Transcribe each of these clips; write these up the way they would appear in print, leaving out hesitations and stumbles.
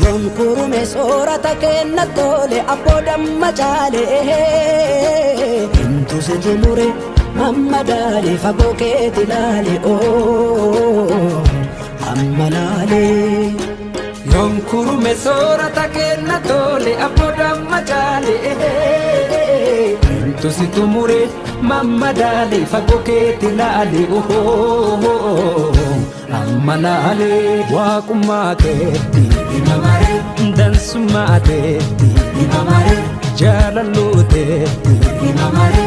Yonkurume soorata kenna tole abboodamaa jaalee Intu si tumure amma daali fagoo keeti laale amma laale. Yonkurume soorata kenna tole abboodamaa jaalee Intu si tumure amma daali fagoo keeti laale amma laale. Waaqummaa keetti Imamare dansummaa teetti Imamare jaalaluu teetti Imamare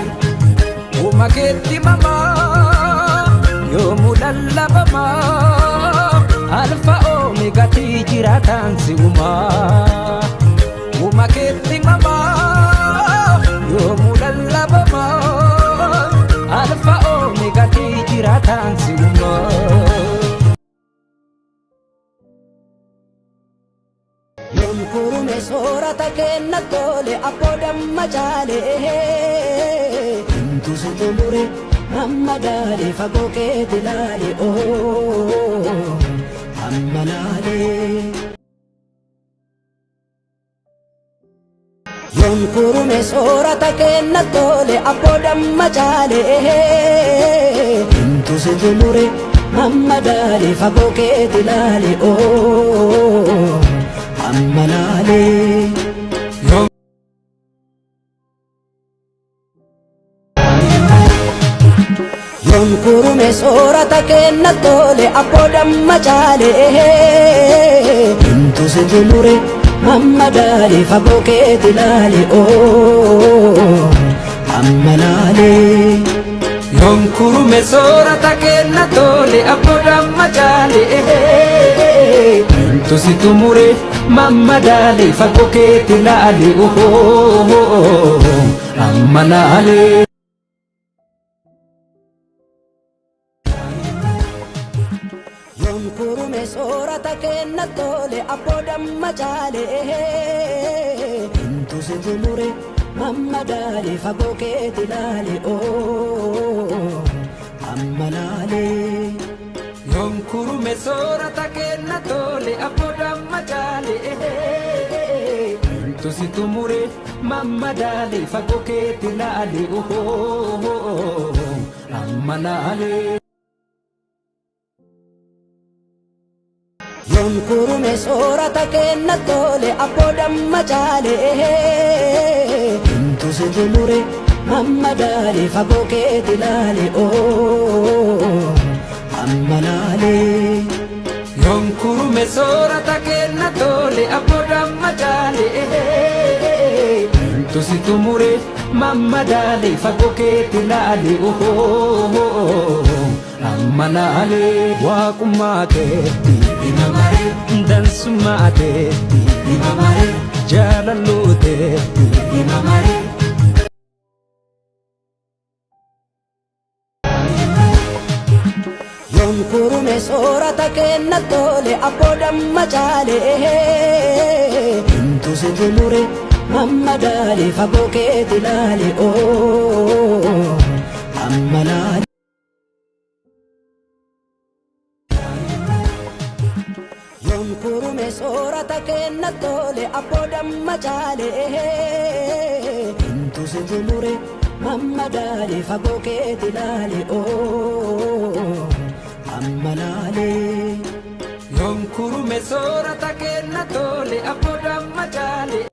Uuma keetti mamaa yoomuu lallabamaa alfa oomeegatii jiraataan si uumaa. Uuma keetti mamaa yoomuu lallabamaa alfa oomeegatii jiraataan si uumaa. Yonkurume soorata kenna tole abboodamaa jaalee Intu si tumure amma daali fagoo keeti laale amma laale. Yonkurume soorata kenna tole abboodamaa jaalee Intu si tumure amma daali fagoo keeti laale amma laale. Yonkurume soorata kenna tole abboodamaa jaalee Intu si tumure amma daali fagoo keeti laale amma laale. Yonkurume soorata kenna tole abboodamaa jaalee Intu si tumure amma daali fagoo keeti laale amma laale. Yonkurume soorata kenna tole abboodamaa jaalee Intu si tumure amma daali fagoo keeti laale amma laale. Yonkurume soorata kenna tole abboodamaa jaalee Intu si tumure amma daali fagoo keeti laale amma laale. Yonkurume soorata kenna tole abboodamaa jaalee Intu si tumure amma daali fagoo keeti laale amma laale. Yonkurume soorata kenna tole abboodamaa jaalee Intu si tumure amma daali fagoo keeti laale amma laale. Waaqummaa keetti Imamare dansummaa teetti Imamare jaalaluu teetti Imamare Yonkurume soorata kenna tole abboodamaa jaalee Intu si tumure amma daali fagoo keeti laale amma laale. Yonkurume soorata kenna tole abboodamaa jaalee Intu si tumure amma daali fagoo keeti laale amma laale. Yonkurume soorata kenna tole abboodamaa jaalee